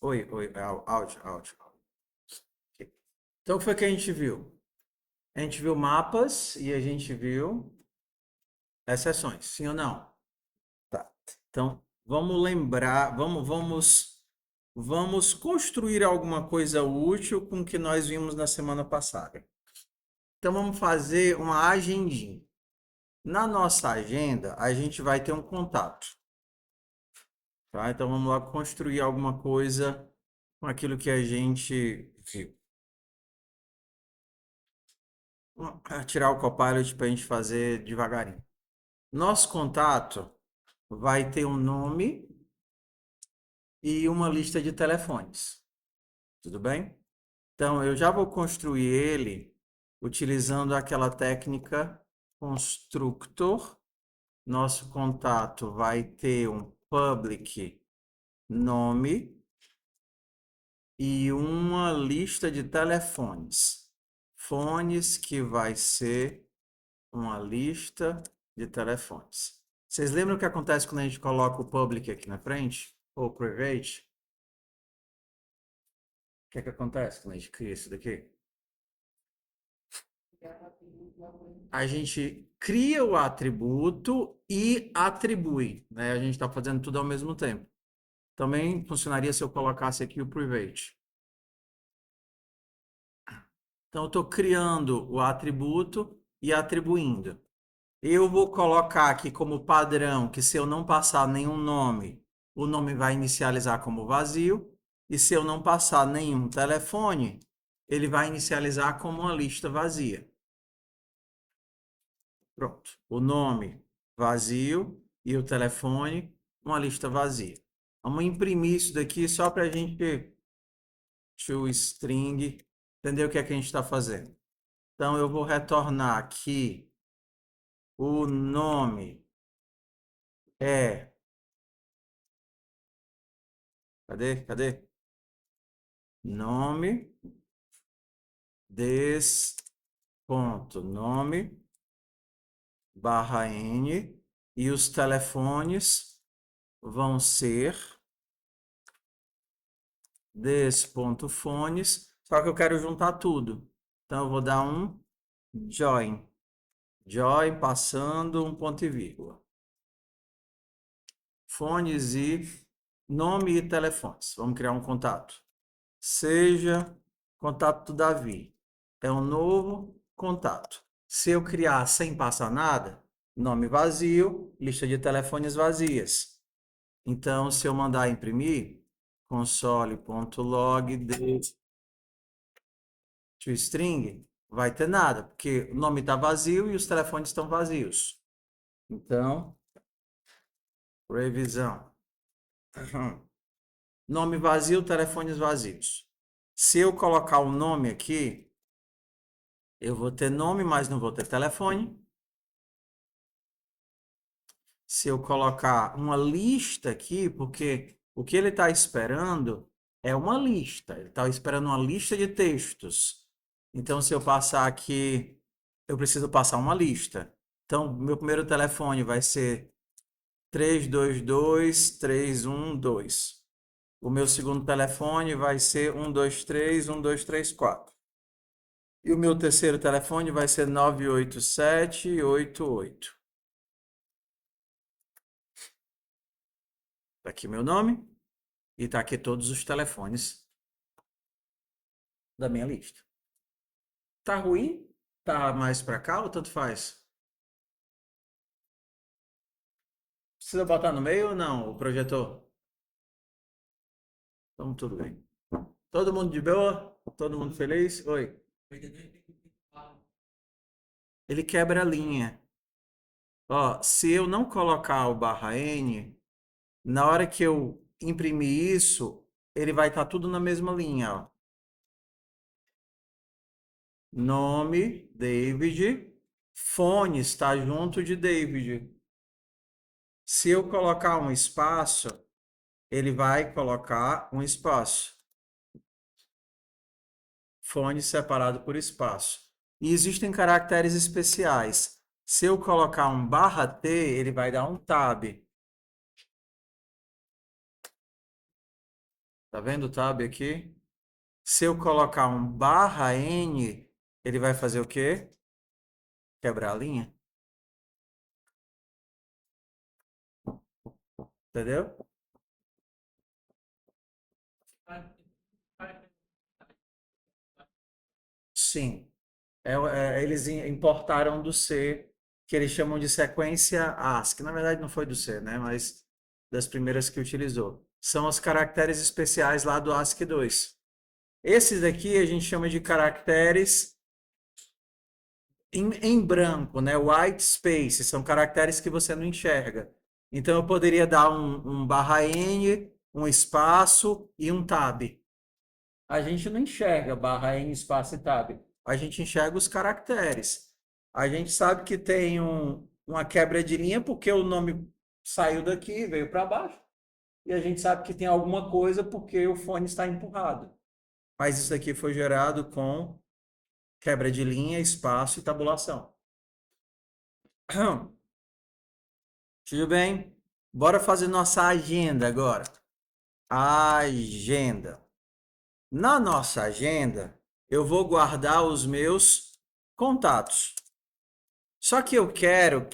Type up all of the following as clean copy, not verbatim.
Oi, oi, áudio, áudio. Ok. Então, o que foi que a gente viu? A gente viu mapas e a gente viu exceções, sim ou não? Tá. Então, vamos lembrar, vamos construir alguma coisa útil com o que nós vimos na semana passada. Então, vamos fazer uma agendinha. Na nossa agenda, a gente vai ter um contato, tá? Então, vamos lá construir alguma coisa com aquilo que a gente viu. Vamos tirar o Copilot para a gente fazer devagarinho. Nosso contato vai ter um nome e uma lista de telefones. Tudo bem? Então, eu já vou construir ele utilizando aquela técnica constructor. Nosso contato vai ter um public nome e uma lista de telefones. Fones que vai ser uma lista de telefones. Vocês lembram o que acontece quando a gente coloca o public aqui na frente? Ou private? O que é que acontece quando a gente cria isso daqui? A gente cria o atributo e atribui, né? A gente está fazendo tudo ao mesmo tempo. Também funcionaria se eu colocasse aqui o private. Então, eu estou criando o atributo e atribuindo. Eu vou colocar aqui como padrão que se eu não passar nenhum nome, o nome vai inicializar como vazio. E se eu não passar nenhum telefone, ele vai inicializar como uma lista vazia. Pronto. O nome vazio e o telefone, uma lista vazia. Vamos imprimir isso daqui só para a gente, toString, entender o que é que a gente está fazendo. Então, eu vou retornar aqui o nome é. Cadê? Cadê? Nome ponto nome barra n e os telefones vão ser ponto fones, só que eu quero juntar tudo. Então eu vou dar um join. Join passando um ponto e vírgula. Fones e nome e telefones. Vamos criar um contato. Seja contato do Davi. É um novo contato. Se eu criar sem passar nada, nome vazio, lista de telefones vazias. Então, se eu mandar imprimir, console.log de toString, vai ter nada, porque o nome está vazio e os telefones estão vazios. Então, revisão. Nome vazio, telefones vazios. Se eu colocar o nome aqui, eu vou ter nome, mas não vou ter telefone. Se eu colocar uma lista aqui, porque o que ele está esperando é uma lista. Ele está esperando uma lista de textos. Então, se eu passar aqui, eu preciso passar uma lista. Então, meu primeiro telefone vai ser 322-312. O meu segundo telefone vai ser 123-1234. E o meu terceiro telefone vai ser 98788. Tá aqui meu nome e tá aqui todos os telefones da minha lista. Tá ruim? Tá mais para cá ou tanto faz? Precisa botar no meio ou não, o projetor? Então tudo bem. Todo mundo de boa? Todo mundo feliz? Oi. Ele quebra a linha. Ó, se eu não colocar o barra N, na hora que eu imprimir isso, ele vai estar tudo na mesma linha, ó. Nome, David. Fone está junto de David. Se eu colocar um espaço, ele vai colocar um espaço. Fone separado por espaço. E existem caracteres especiais. Se eu colocar um barra T, ele vai dar um tab. Tá vendo o tab aqui? Se eu colocar um barra N, ele vai fazer o quê? Quebrar a linha. Entendeu? Sim. Eles importaram do C, que eles chamam de sequência ASCII. Na verdade, não foi do C, né? Mas das primeiras que utilizou. São os caracteres especiais lá do ASCII 2. Esses daqui a gente chama de caracteres em branco, né? White space, são caracteres que você não enxerga. Então eu poderia dar um barra N, um espaço e um tab. A gente não enxerga barra N, espaço e tab. A gente enxerga os caracteres. A gente sabe que tem uma quebra de linha porque o nome saiu daqui, veio para baixo. E a gente sabe que tem alguma coisa porque o fone está empurrado. Mas isso aqui foi gerado com quebra de linha, espaço e tabulação. Tudo bem? Bora fazer nossa agenda agora. Agenda. Na nossa agenda, eu vou guardar os meus contatos. Só que eu quero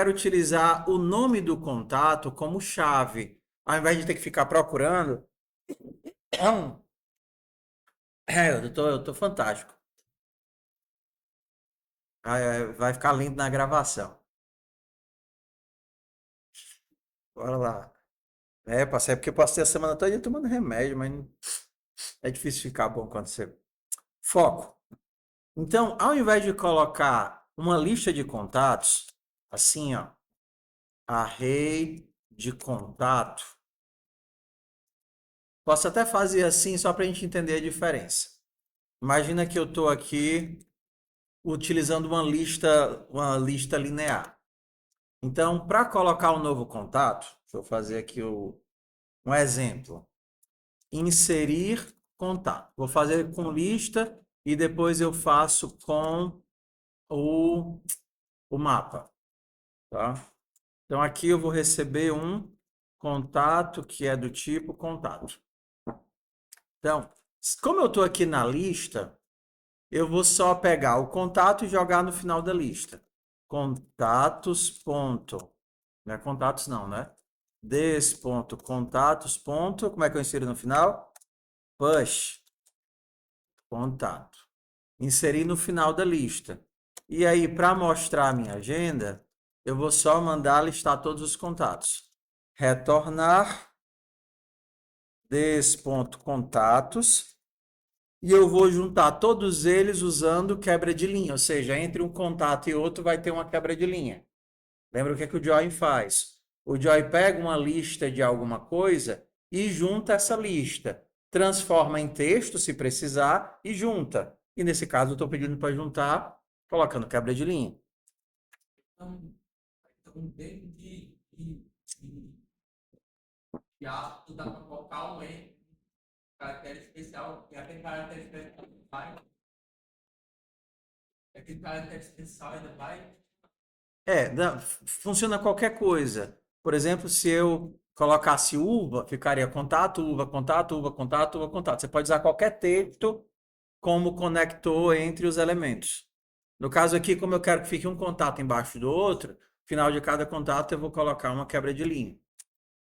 utilizar o nome do contato como chave, ao invés de ter que ficar procurando. Eu tô fantástico. Vai ficar lindo na gravação. Bora lá. Passei porque eu passei a semana toda tomando remédio, mas é difícil ficar bom quando você. Foco. Então, ao invés de colocar uma lista de contatos, assim, ó, array de contato, posso até fazer assim só para a gente entender a diferença. Imagina que eu estou aqui utilizando uma lista linear. Então, para colocar um novo contato, deixa eu fazer aqui um exemplo. Inserir contato. Vou fazer com lista e depois eu faço com o mapa, tá? Então aqui eu vou receber um contato que é do tipo contato. Então, como eu estou aqui na lista, eu vou só pegar o contato e jogar no final da lista. Contatos, ponto. Não é contatos não, né? Des.contatos, ponto. Como é que eu insiro no final? Push, contato. Inseri no final da lista. E aí, para mostrar a minha agenda, eu vou só mandar listar todos os contatos. Retornar des.contatos e eu vou juntar todos eles usando quebra de linha, ou seja, entre um contato e outro vai ter uma quebra de linha. Lembra o que é que o Join faz? O Join pega uma lista de alguma coisa e junta essa lista, transforma em texto se precisar e junta. E nesse caso eu estou pedindo para juntar, colocando quebra de linha. Então dentro de aspas, dá para colocar um caractere especial, e aquele caractere especial vai. Aquele caractere especial ainda vai. Funciona qualquer coisa. Por exemplo, se eu colocasse uva, ficaria contato, uva, contato, uva, contato, uva, contato. Você pode usar qualquer texto como conector entre os elementos. No caso aqui, como eu quero que fique um contato embaixo do outro, no final de cada contato eu vou colocar uma quebra de linha.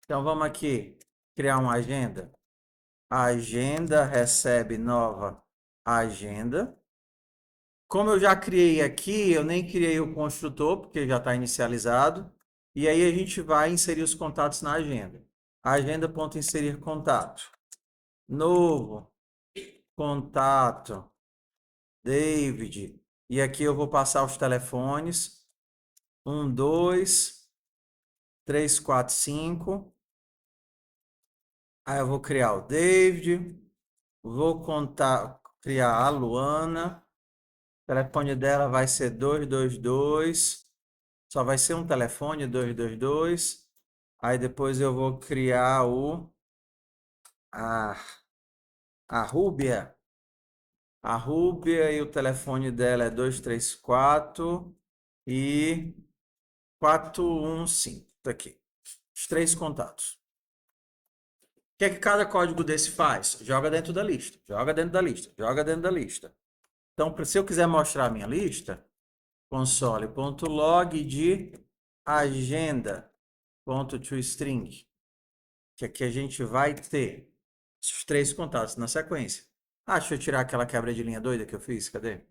Então vamos aqui criar uma agenda. A agenda recebe nova agenda. Como eu já criei aqui, eu nem criei o construtor, porque já está inicializado. E aí a gente vai inserir os contatos na agenda. Agenda.inserir contato. Novo contato, David. E aqui eu vou passar os telefones. 1, 2, 3, 4, 5. Aí eu vou criar o David. Vou criar a Luana. O telefone dela vai ser 222. Só vai ser um telefone 222. Aí depois eu vou criar a, a Rúbia. A Rúbia e o telefone dela é 234 e 415. Tá aqui. Os três contatos. que é que cada código desse faz? Joga dentro da lista, joga dentro da lista, joga dentro da lista. Então, se eu quiser mostrar a minha lista, console.log de agenda.toString, que aqui a gente vai ter os 3 contatos na sequência. Ah, deixa eu tirar aquela quebra de linha doida que eu fiz, cadê?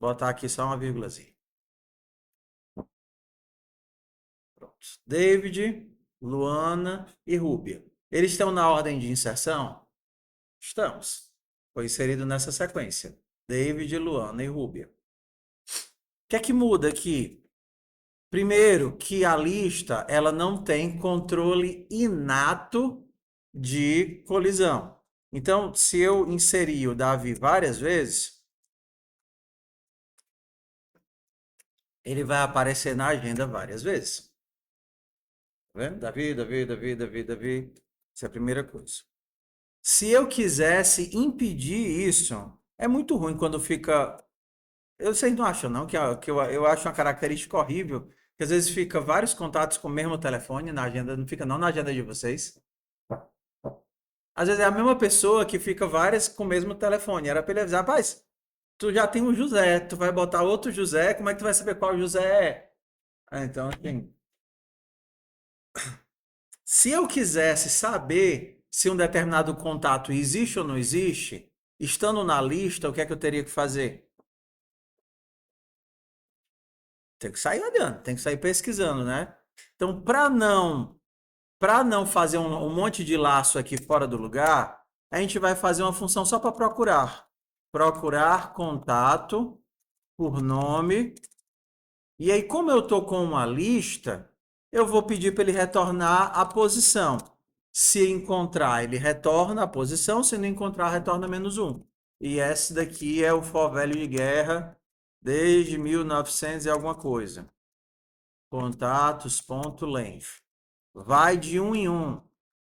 Botar aqui só uma vírgulazinha. Pronto. David, Luana e Rúbia. Eles estão na ordem de inserção? Estamos. Foi inserido nessa sequência. David, Luana e Rúbia. O que é que muda aqui? Primeiro, que a lista ela não tem controle inato de colisão. Então, se eu inserir o Davi várias vezes, ele vai aparecer na agenda várias vezes. Tá vendo? Davi, Davi, Davi, Davi, Davi. Essa é a primeira coisa. Se eu quisesse impedir isso, é muito ruim quando fica. Vocês não acham, não? Eu acho uma característica horrível, que às vezes fica vários contatos com o mesmo telefone na agenda, não fica não na agenda de vocês. Às vezes é a mesma pessoa que fica várias com o mesmo telefone. Era para ele avisar, rapaz, tu já tem um José, tu vai botar outro José, como é que tu vai saber qual José é? Então, assim, se eu quisesse saber se um determinado contato existe ou não existe, estando na lista, o que é que eu teria que fazer? Tem que sair olhando, tem que sair pesquisando, né? Então, para não fazer um monte de laço aqui fora do lugar, a gente vai fazer uma função só para procurar. Procurar contato por nome. E aí, como eu estou com uma lista, eu vou pedir para ele retornar a posição. Se encontrar, ele retorna a posição. Se não encontrar, retorna -1. E esse daqui é o for velho de guerra desde 1900 e alguma coisa. Contatos.length. Vai de 1 em 1.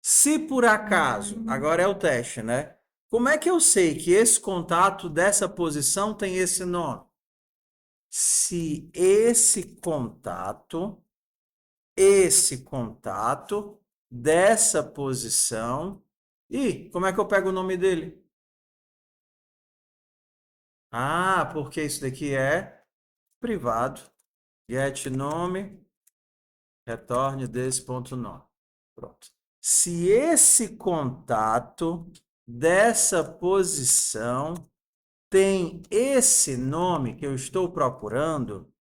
Se por acaso, agora é o teste, né? Como é que eu sei que esse contato dessa posição tem esse nome? Se esse contato dessa posição. E como é que eu pego o nome dele? Ah, porque isso daqui é privado. Get nome, retorne desse.nome. Pronto. Se esse contato dessa posição tem esse nome que eu estou procurando,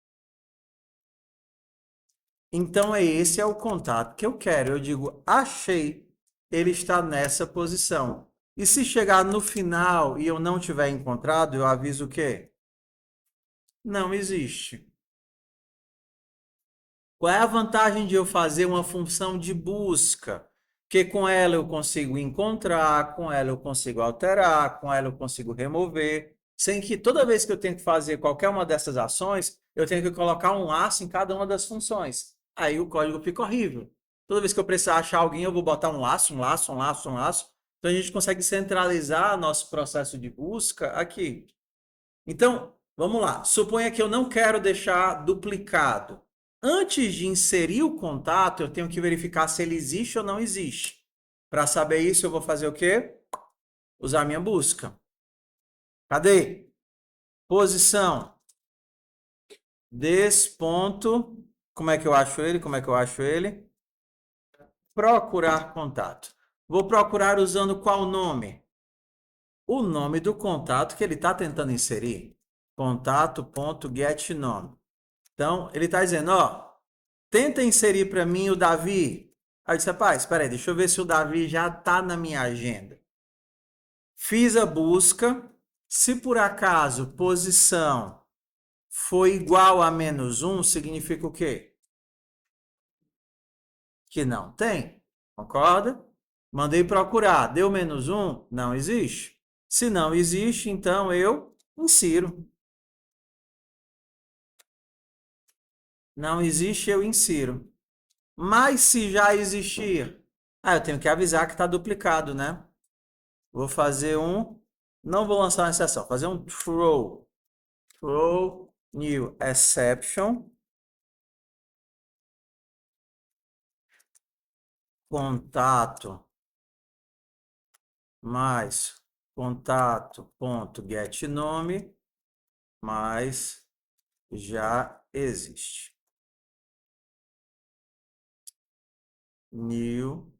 então esse é o contato que eu quero. Eu digo, achei, ele está nessa posição. E se chegar no final e eu não tiver encontrado, eu aviso o quê? Não existe. Qual é a vantagem de eu fazer uma função de busca? Porque com ela eu consigo encontrar, com ela eu consigo alterar, com ela eu consigo remover, sem que toda vez que eu tenho que fazer qualquer uma dessas ações, eu tenho que colocar um laço em cada uma das funções. Aí o código fica horrível. Toda vez que eu precisar achar alguém, eu vou botar um laço, um laço, um laço, um laço. Então a gente consegue centralizar nosso processo de busca aqui. Então, vamos lá. Suponha que eu não quero deixar duplicado. Antes de inserir o contato, eu tenho que verificar se ele existe ou não existe. Para saber isso, eu vou fazer o quê? Usar a minha busca. Cadê? Posição. Desse ponto. Como é que eu acho ele? Como é que eu acho ele? Procurar contato. Vou procurar usando qual nome? O nome do contato que ele está tentando inserir. Contato.getNome. Então, ele está dizendo, ó, tenta inserir para mim o Davi. Aí eu disse, rapaz, espera aí, deixa eu ver se o Davi já está na minha agenda. Fiz a busca. Se por acaso posição foi igual a -1, significa o quê? Que não tem. Concorda? Mandei procurar. Deu -1? Não existe. Se não existe, então eu insiro. Não existe, eu insiro. Mas se já existir, eu tenho que avisar que está duplicado, né? Vou fazer não vou lançar uma exceção, vou fazer um throw new exception. contato mais contato.getNome mais já existe. New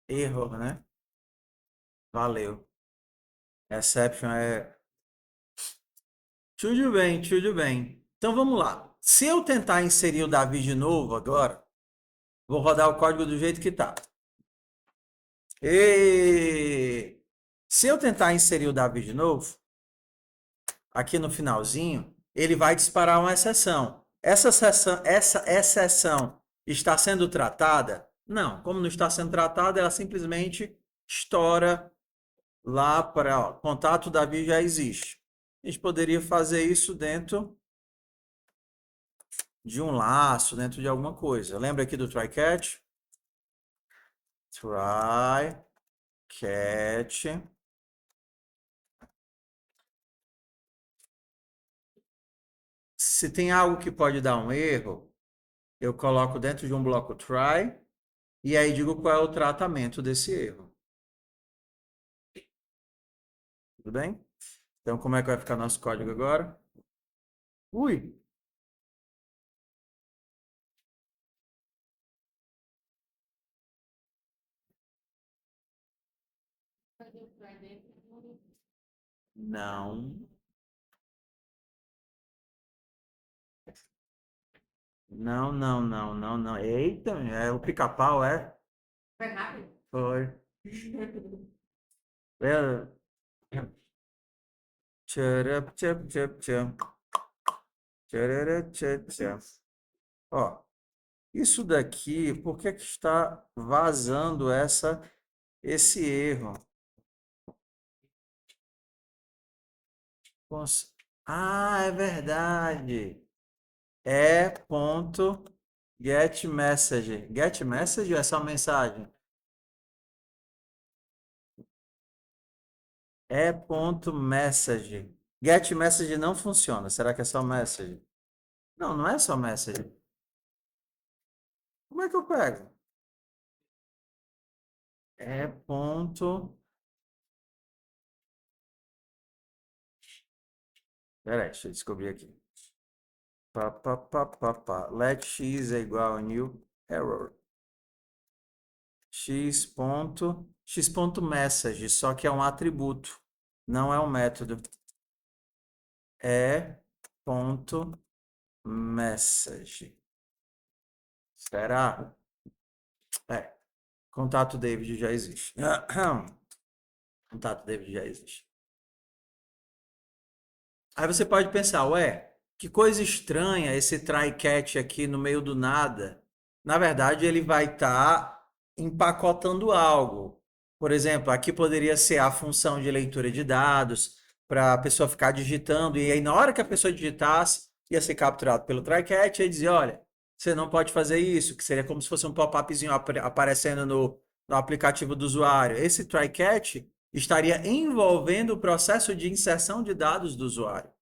error, né? Valeu. Exception é. Tudo bem, tudo bem. Então vamos lá. Se eu tentar inserir o Davi de novo agora, vou rodar o código do jeito que tá. E se eu tentar inserir o Davi de novo, aqui no finalzinho, ele vai disparar uma exceção. Essa exceção está sendo tratada? Não, como não está sendo tratada, ela simplesmente estoura lá para contato Davi já existe. A gente poderia fazer isso dentro de um laço, dentro de alguma coisa. Lembra aqui do try catch? Try catch. Se tem algo que pode dar um erro, eu coloco dentro de um bloco try e aí digo qual é o tratamento desse erro. Tudo bem? Então, como é que vai ficar nosso código agora? Ui! Não. Não, não, não, não, não. Eita, é o pica-pau, é? Foi rápido? Foi. É. Tcharam, tcham, tcham, tcham. Tcharará, tcham, tcham. Ó, isso daqui, por que que está vazando esse erro? Ah, é verdade. É ponto get message. Get message ou é só mensagem? É ponto message. Get message não funciona. Será que é só message? Não, não é só message. Como é que eu pego? É ponto. Peraí, deixa eu descobrir aqui. Pá, pá, pá, pá, pá. Let x é igual a new error. X ponto message, só que é um atributo, não é um método. É ponto message. Será? É. Contato David já existe. Contato David já existe. Aí você pode pensar, ué, que coisa estranha esse try catch aqui no meio do nada. Na verdade, ele vai estar empacotando algo. Por exemplo, aqui poderia ser a função de leitura de dados para a pessoa ficar digitando e aí na hora que a pessoa digitasse, ia ser capturado pelo try catch e dizer, olha, você não pode fazer isso, que seria como se fosse um pop-upzinho aparecendo no aplicativo do usuário. Esse try catch estaria envolvendo o processo de inserção de dados do usuário,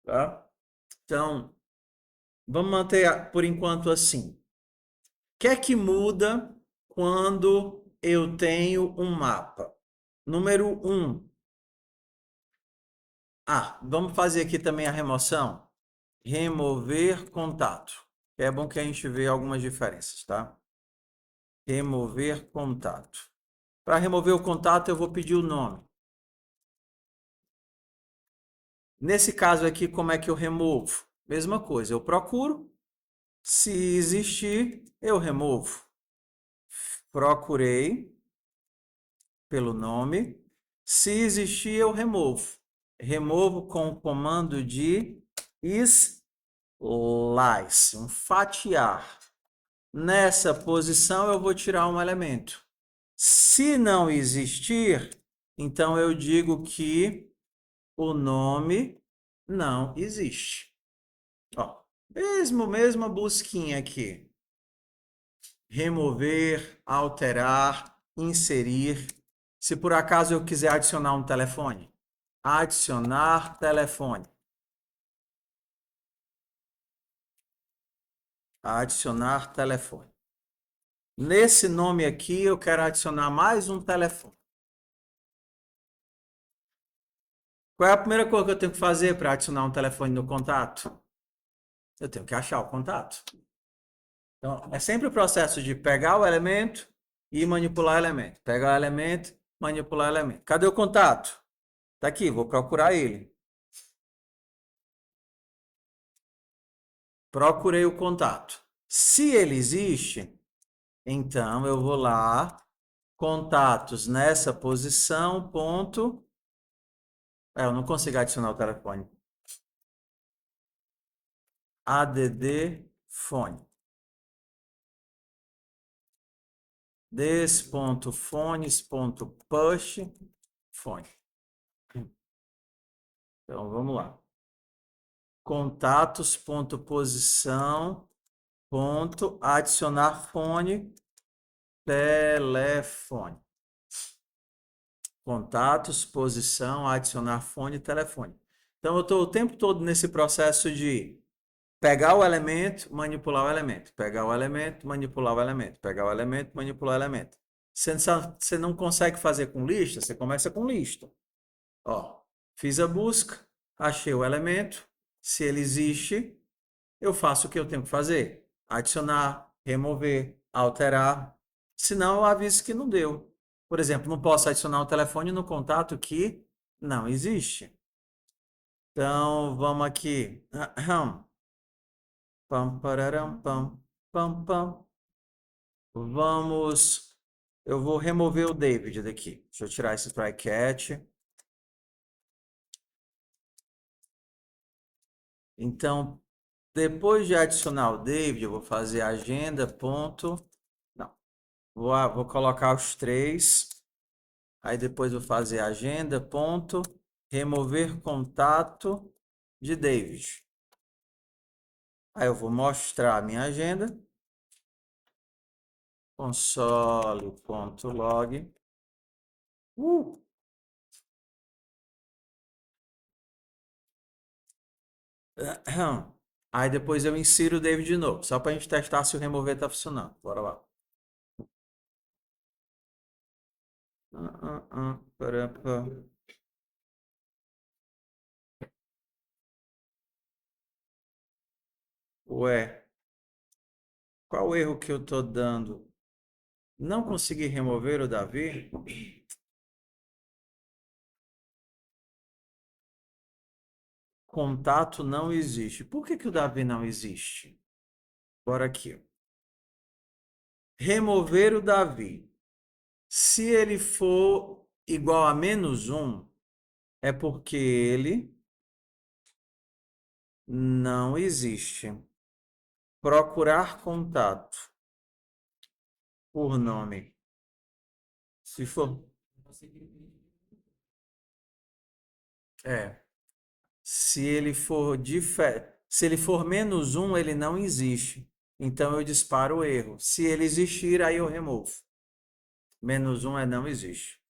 tá? Então, vamos manter por enquanto assim. O que é que muda quando eu tenho um mapa? Número 1. Vamos fazer aqui também a remoção. Remover contato. É bom que a gente vê algumas diferenças, tá? Remover contato. Para remover o contato, eu vou pedir o nome. Nesse caso aqui, como é que eu removo? Mesma coisa, eu procuro. Se existir, eu removo. Procurei pelo nome. Se existir, eu removo. Removo com o comando de slice, um fatiar. Nessa posição, eu vou tirar um elemento. Se não existir, então eu digo que o nome não existe. Ó, mesma busquinha aqui. Remover, alterar, inserir. Se por acaso eu quiser adicionar um telefone, adicionar telefone. Adicionar telefone. Nesse nome aqui, eu quero adicionar mais um telefone. Qual é a primeira coisa que eu tenho que fazer para adicionar um telefone no contato? Eu tenho que achar o contato. Então, é sempre o processo de pegar o elemento e manipular o elemento. Pegar o elemento, manipular o elemento. Cadê o contato? Está aqui, vou procurar ele. Procurei o contato. Se ele existe, então eu vou lá, contatos nessa posição, ponto. Eu não consigo adicionar o telefone. ADD fone. Des.fones.push fone. Então vamos lá. Contatos.posição, ponto, adicionar fone, telefone. Contatos, posição, adicionar fone, telefone. Então eu estou o tempo todo nesse processo de pegar o elemento, manipular o elemento, pegar o elemento, manipular o elemento, pegar o elemento, manipular o elemento. Você não consegue fazer com lista, você começa com lista. Ó, fiz a busca, achei o elemento, se ele existe, eu faço o que eu tenho que fazer: adicionar, remover, alterar. Senão eu aviso que não deu. Por exemplo, não posso adicionar o telefone no contato que não existe. Então, vamos aqui. Pam, pararam, pam, pam, pam. Vamos. Eu vou remover o David daqui. Deixa eu tirar esse try catch. Então, depois de adicionar o David, eu vou fazer agenda, ponto. Não. Vou colocar os três. Aí depois vou fazer agenda, ponto. Remover contato de David. Aí eu vou mostrar a minha agenda. Console.log. Aí depois eu insiro o David de novo, só para a gente testar se o remover está funcionando. Bora lá. Parapá. Ué, qual o erro que eu tô dando? Não consegui remover o Davi? Contato não existe. Por que que o Davi não existe? Bora aqui. Remover o Davi. Se ele for igual a -1, é porque ele não existe. Procurar contato por nome. Se for. É. Se ele for -1, ele não existe. Então eu disparo o erro. Se ele existir, aí eu removo. -1 é não existe.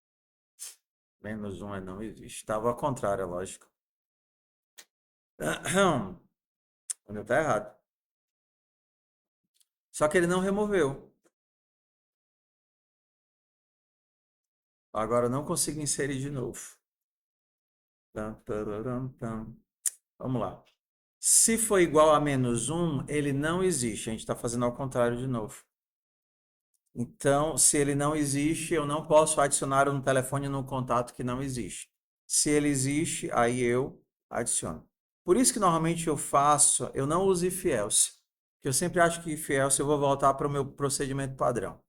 -1 é não existe. Estava ao contrário, é lógico. Onde tá errado. Só que ele não removeu. Agora eu não consigo inserir de novo. Vamos lá. Se for igual a -1, ele não existe. A gente está fazendo ao contrário de novo. Então, se ele não existe, eu não posso adicionar um telefone num contato que não existe. Se ele existe, aí eu adiciono. Por isso que normalmente eu não uso if else, porque eu sempre acho que if else eu vou voltar para o meu procedimento padrão.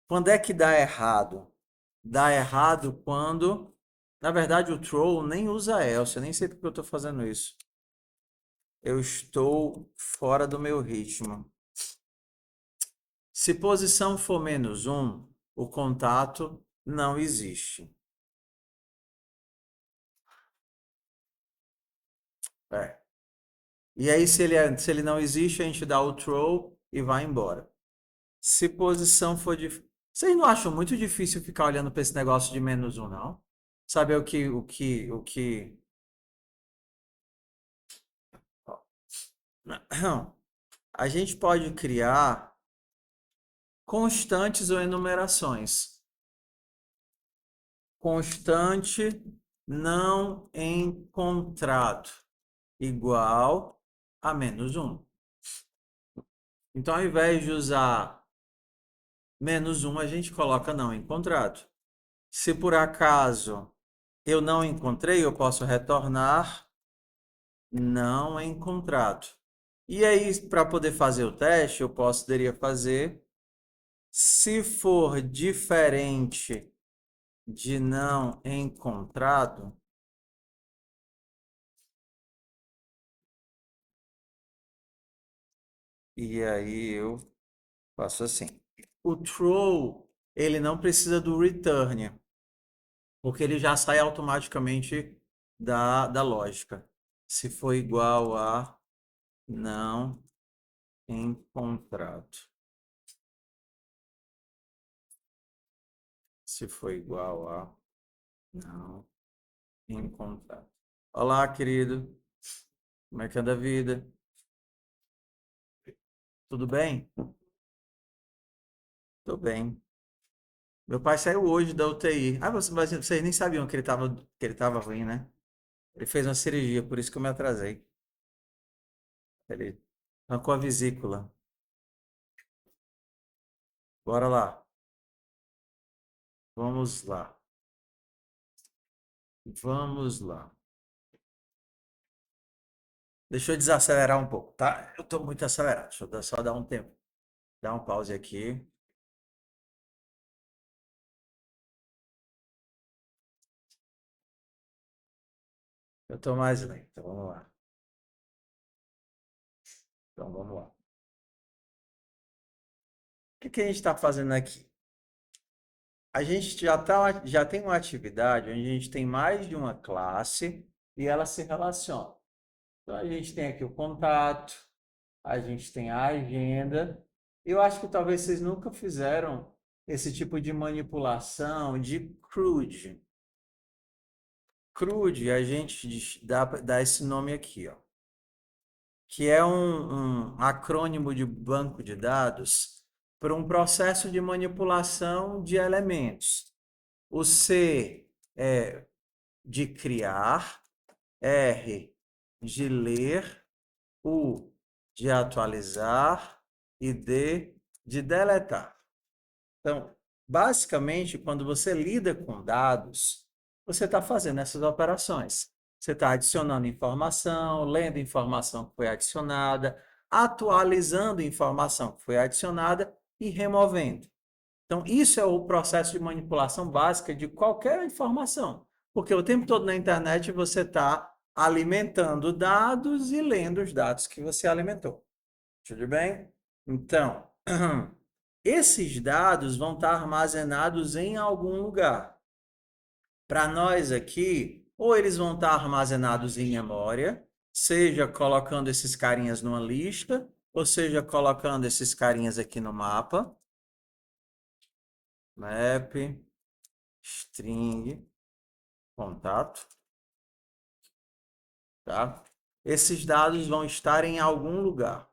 Quando é que dá errado? Dá errado quando, na verdade, o troll nem usa else, eu nem sei porque eu estou fazendo isso. Eu estou fora do meu ritmo. Se posição for -1, o contato não existe. É. E aí, se ele não existe, a gente dá o throw e vai embora. Se posição for de. Vocês não acham muito difícil ficar olhando para esse negócio de -1, não? Saber o que. a gente pode criar constantes ou enumerações. Constante não encontrado igual a -1. Então, ao invés de usar -1, a gente coloca não encontrado. Se por acaso eu não encontrei, eu posso retornar não encontrado. E aí, para poder fazer o teste, eu poderia fazer, se for diferente de não encontrado, e aí eu faço assim. O throw, ele não precisa do return, porque ele já sai automaticamente da lógica. Se for igual a não encontrado. Se for igual a não encontrado. Olá, querido. Como é que anda a vida? Tudo bem? Tô bem. Meu pai saiu hoje da UTI. Ah, vocês nem sabiam que ele tava ruim, né? Ele fez uma cirurgia, por isso que eu me atrasei. Ele arrancou a vesícula. Bora lá. Vamos lá. Vamos lá. Deixa eu desacelerar um pouco, tá? Eu tô muito acelerado. Deixa eu só dar um tempo. Dar um pause aqui. Eu tô mais lento. Então vamos lá. Então vamos lá. O que que a gente está fazendo aqui? A gente já tem uma atividade onde a gente tem mais de uma classe e ela se relaciona. Então a gente tem aqui o contato, a gente tem a agenda. Eu acho que talvez vocês nunca fizeram esse tipo de manipulação de CRUD. CRUD, a gente dá esse nome aqui, ó, que é um acrônimo de banco de dados para um processo de manipulação de elementos. O C é de criar, R de ler, U de atualizar e D de deletar. Então, basicamente, quando você lida com dados, você está fazendo essas operações. Você está adicionando informação, lendo informação que foi adicionada, atualizando informação que foi adicionada e removendo. Então, isso é o processo de manipulação básica de qualquer informação. Porque o tempo todo na internet você está alimentando dados e lendo os dados que você alimentou. Tudo bem? Então, esses dados vão estar armazenados em algum lugar. Para nós aqui, ou eles vão estar armazenados em memória, seja colocando esses carinhas numa lista, ou seja colocando esses carinhas aqui no mapa. Map, string, contato, tá? Esses dados vão estar em algum lugar.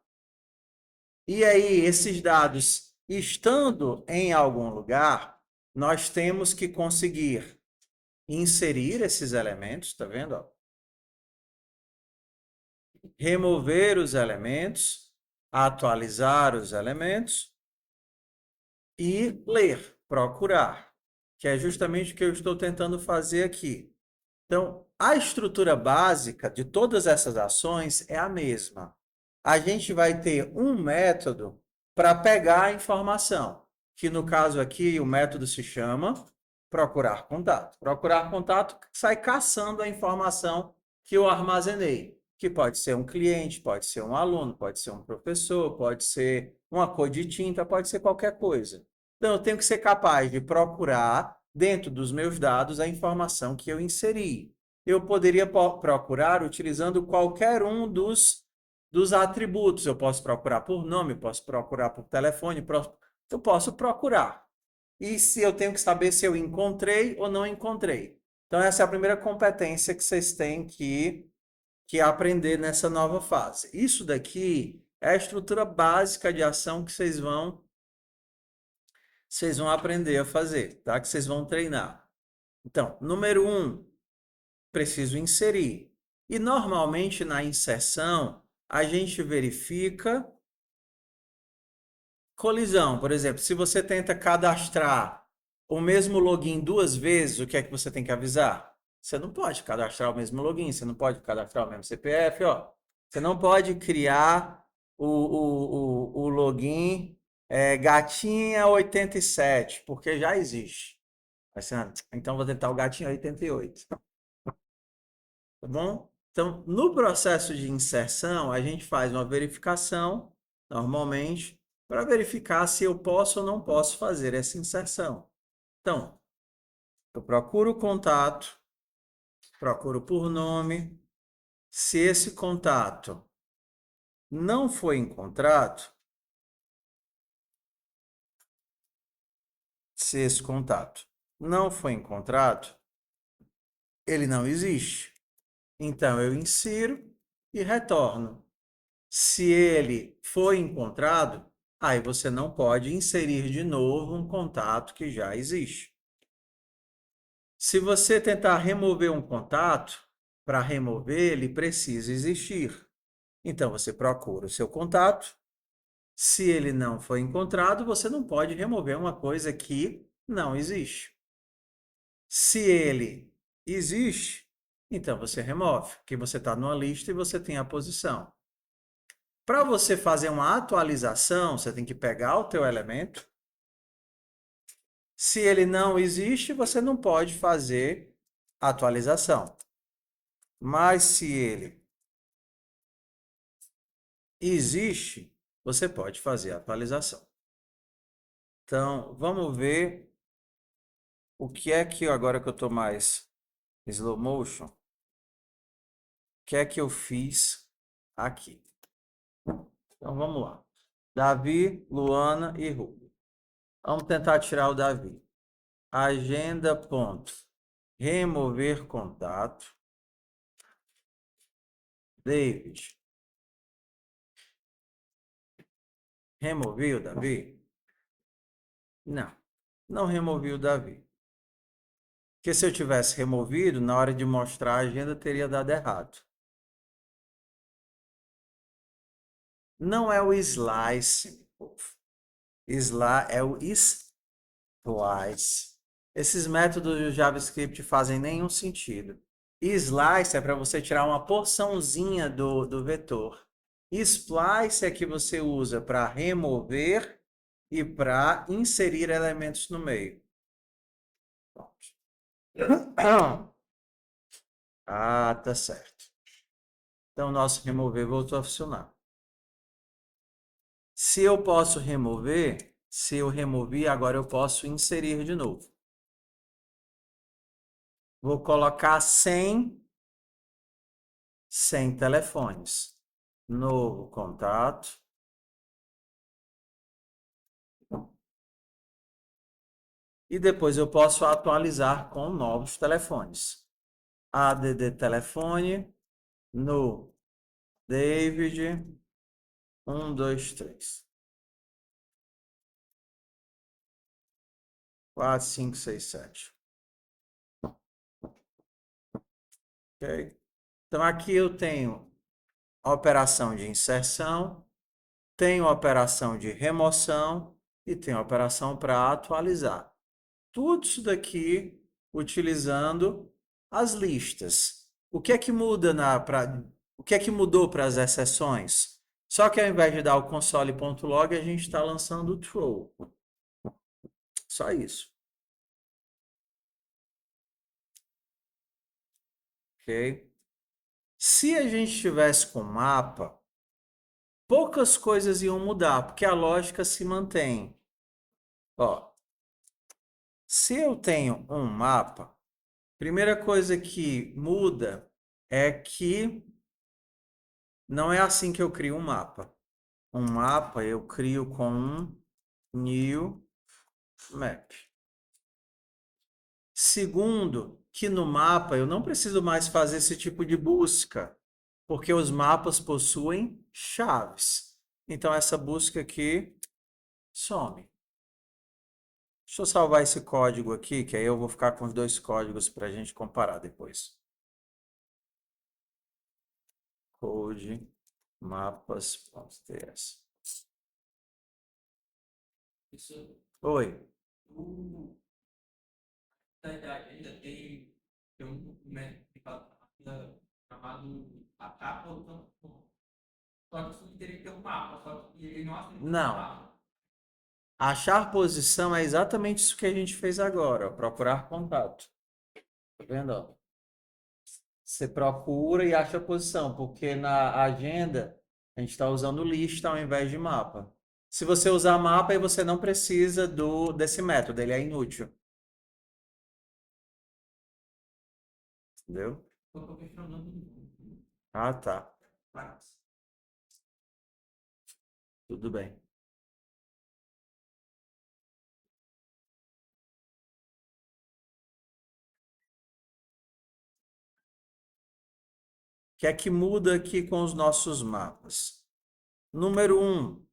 E aí, esses dados estando em algum lugar, nós temos que conseguir inserir esses elementos, tá vendo? Ó? Remover os elementos, atualizar os elementos e ler, procurar, que é justamente o que eu estou tentando fazer aqui. Então, a estrutura básica de todas essas ações é a mesma. A gente vai ter um método para pegar a informação, que no caso aqui o método se chama procurar contato. Procurar contato sai caçando a informação que eu armazenei, que pode ser um cliente, pode ser um aluno, pode ser um professor, pode ser uma cor de tinta, pode ser qualquer coisa. Então, eu tenho que ser capaz de procurar dentro dos meus dados a informação que eu inseri. Eu poderia procurar utilizando qualquer um dos atributos. Eu posso procurar por nome, eu posso procurar por telefone, eu posso procurar. E se eu tenho que saber se eu encontrei ou não encontrei. Então, essa é a primeira competência que vocês têm que aprender nessa nova fase. Isso daqui É a estrutura básica de ação que vocês vão aprender a fazer, tá? Que vocês vão treinar. Então, número 1, preciso inserir. E normalmente na inserção, a gente verifica colisão. Por exemplo, se você tenta cadastrar o mesmo login 2 vezes, o que é que você tem que avisar? Você não pode cadastrar o mesmo login, você não pode cadastrar o mesmo CPF, ó. Você não pode criar o login gatinha 87, porque já existe. Então vou tentar o gatinho 88. Tá bom? Então, no processo de inserção, a gente faz uma verificação, normalmente, para verificar se eu posso ou não posso fazer essa inserção. Então, eu procuro o contato, procuro por nome. Se esse contato não foi encontrado, se esse contato não foi encontrado, ele não existe. Então, eu insiro e retorno. Se ele foi encontrado, aí você não pode inserir de novo um contato que já existe. Se você tentar remover um contato, para remover ele precisa existir. Então você procura o seu contato. Se ele não foi encontrado, você não pode remover uma coisa que não existe. Se ele existe, então você remove, porque você está numa lista e você tem a posição. Para você fazer uma atualização, você tem que pegar o teu elemento. Se ele não existe, você não pode fazer atualização. Mas se ele existe, você pode fazer a atualização. Então, vamos ver o que é que, agora que eu estou mais slow motion, o que é que eu fiz aqui. Então, vamos lá. Davi, Luana e Rubem. Vamos tentar tirar o Davi. Agenda, ponto. Remover contato. David. Removi o Davi? Não, não removi o Davi. Porque se eu tivesse removido, na hora de mostrar a agenda, teria dado errado. Não é o slice, é o splice. Esses métodos de JavaScript fazem nenhum sentido. Slice é para você tirar uma porçãozinha do vetor. Splice é que você usa para remover e para inserir elementos no meio. Ah, tá certo. Então, o nosso remover voltou a funcionar. Se eu posso remover, se eu removi, agora eu posso inserir de novo. Vou colocar 100 telefones. Novo contato. E depois eu posso atualizar com novos telefones. ADD telefone no David 1, 2, 3. 4, 5, 6, 7. Ok? Então aqui eu tenho a operação de inserção, tenho a operação de remoção e tenho a operação para atualizar. Tudo isso daqui utilizando as listas. O que é que muda o que é que mudou para as exceções? Só que ao invés de dar o console.log, a gente está lançando o true. Só isso. Ok? Se a gente tivesse com mapa, poucas coisas iam mudar, porque a lógica se mantém. Ó, se eu tenho um mapa, primeira coisa que muda é que não é assim que eu crio um mapa. Um mapa eu crio com um new map. Segundo, que no mapa eu não preciso mais fazer esse tipo de busca, porque os mapas possuem chaves. Então essa busca aqui some. Deixa eu salvar esse código aqui, que aí eu vou ficar com os dois códigos para a gente comparar depois. Code mapas.ts. Oi. Da idade ainda tem um método chamado ACAPA, só que você teria que ter um mapa, só que ele não aceita um Não. mapa. Achar posição é exatamente isso que a gente fez agora, ó, procurar contato. Tá vendo? Ó? Você procura e acha a posição, porque na agenda a gente está usando lista ao invés de mapa. Se você usar mapa, aí você não precisa desse método, ele é inútil. Entendeu? Eu estou questionando. Ah, tá. Tudo bem. O que é que muda aqui com os nossos mapas? Número 1,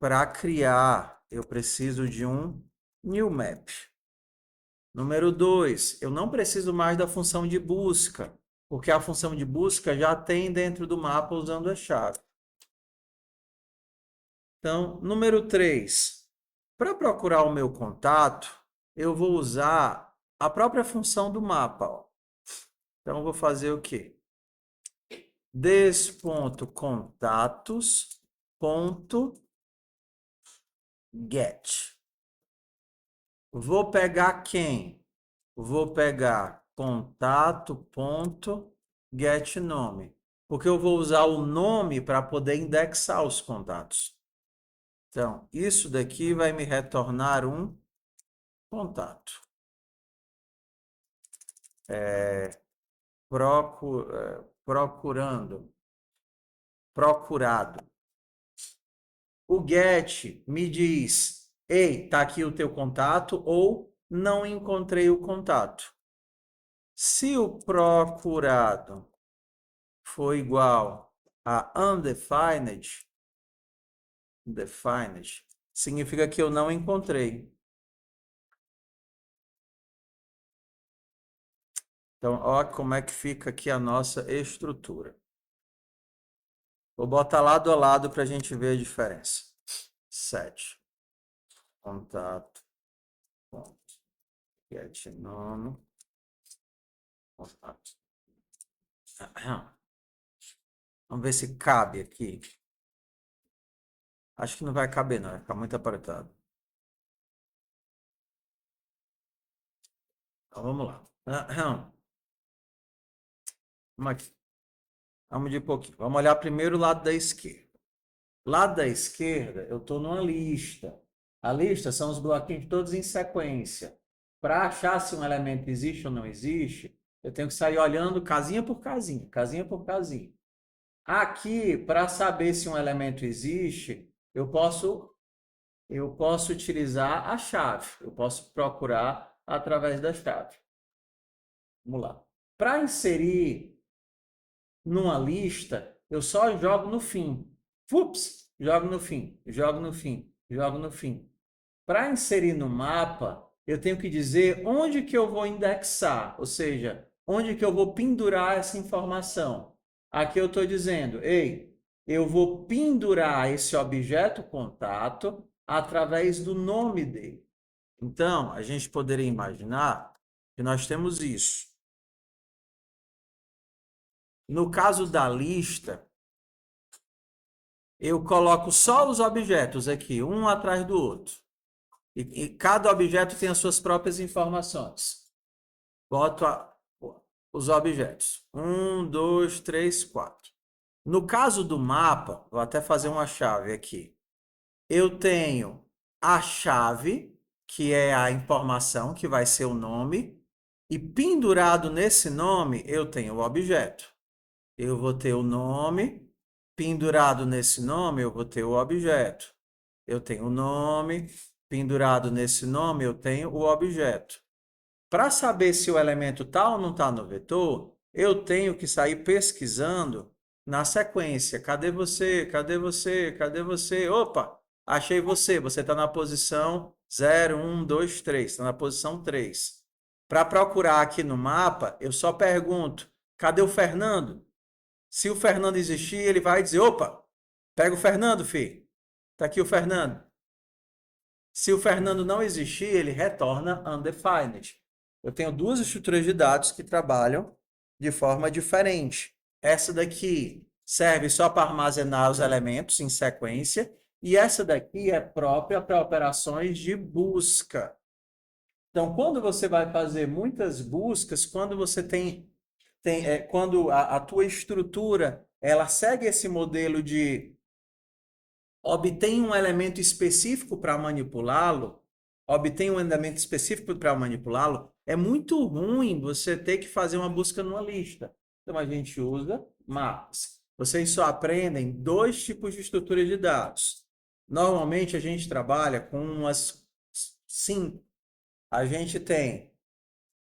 para criar, eu preciso de um new map. Número 2, eu não preciso mais da função de busca, porque a função de busca já tem dentro do mapa usando a chave. Então, número 3, para procurar o meu contato, eu vou usar a própria função do mapa. Ó. Então, eu vou fazer o quê? Des.contatos.get. Vou pegar quem? Vou pegar contato.getNome, porque eu vou usar o nome para poder indexar os contatos. Então, isso daqui vai me retornar um contato. Procurado. O get me diz, ei, tá aqui o teu contato, ou não encontrei o contato. Se o procurado for igual a undefined, significa que eu não encontrei. Então, olha como é que fica aqui a nossa estrutura. Vou botar lado a lado para a gente ver a diferença. 7. Contato. Get nome. Contato. Vamos ver se cabe aqui. Acho que não vai caber, não. Vai ficar muito apertado. Então, vamos lá. Vamos aqui. Vamos de pouquinho. Vamos olhar primeiro o lado da esquerda. Lado da esquerda, eu estou numa lista. A lista são os bloquinhos todos em sequência. Para achar se um elemento existe ou não existe, eu tenho que sair olhando casinha por casinha, casinha por casinha. Aqui, para saber se um elemento existe, eu posso utilizar a chave. Eu posso procurar através da chave. Vamos lá. Para inserir numa lista, eu só jogo no fim. Ups, jogo no fim, jogo no fim, jogo no fim. Para inserir no mapa, eu tenho que dizer onde que eu vou indexar, ou seja, onde que eu vou pendurar essa informação. Aqui eu estou dizendo, ei, eu vou pendurar esse objeto contato através do nome dele. Então, a gente poderia imaginar que nós temos isso. No caso da lista, eu coloco só os objetos aqui, um atrás do outro. E cada objeto tem as suas próprias informações. Boto os objetos. 1, 2, 3, 4. No caso do mapa, vou até fazer uma chave aqui. Eu tenho a chave, que é a informação, que vai ser o nome, e pendurado nesse nome eu tenho o objeto. Eu vou ter o nome, pendurado nesse nome eu vou ter o objeto. Eu tenho o nome, pendurado nesse nome eu tenho o objeto. Para saber se o elemento está ou não está no vetor, eu tenho que sair pesquisando na sequência. Cadê você? Cadê você? Cadê você? Opa, achei você. Você está na posição 0, 1, 2, 3. Está na posição 3. Para procurar aqui no mapa, eu só pergunto: cadê o Fernando? Se o Fernando existir, ele vai dizer: opa, pega o Fernando, filho. Está aqui o Fernando. Se o Fernando não existir, ele retorna undefined. Eu tenho duas estruturas de dados que trabalham de forma diferente. Essa daqui serve só para armazenar os elementos em sequência, e essa daqui é própria para operações de busca. Então, quando você vai fazer muitas buscas, quando você quando a tua estrutura ela segue esse modelo de obtém um elemento específico para manipulá-lo, é muito ruim você ter que fazer uma busca numa lista. Então a gente usa mapas. Vocês só aprendem dois tipos de estrutura de dados. Normalmente a gente trabalha com umas 5. A gente tem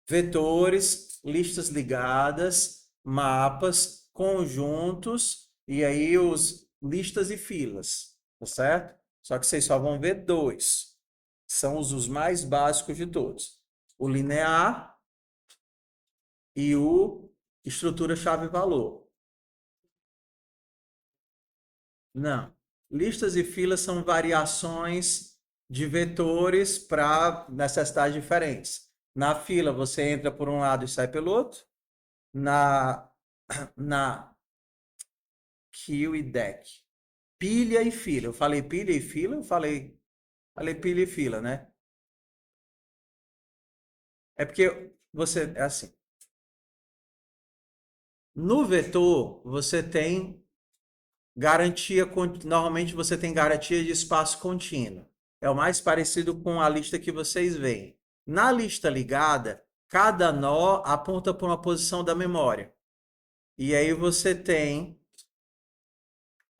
vetores, listas ligadas, mapas, conjuntos e aí os listas e filas, tá certo? Só que vocês só vão ver dois. São os mais básicos de todos. O linear e o estrutura chave-valor. Não. Listas e filas são variações de vetores para necessidades diferentes. Na fila, você entra por um lado e sai pelo outro. Na queue e deck. Pilha e fila. Eu falei pilha e fila? Eu falei pilha e fila, né? É porque você, é assim. No vetor, você tem garantia, normalmente você tem garantia de espaço contínuo. É o mais parecido com a lista que vocês veem. Na lista ligada, cada nó aponta para uma posição da memória. E aí você tem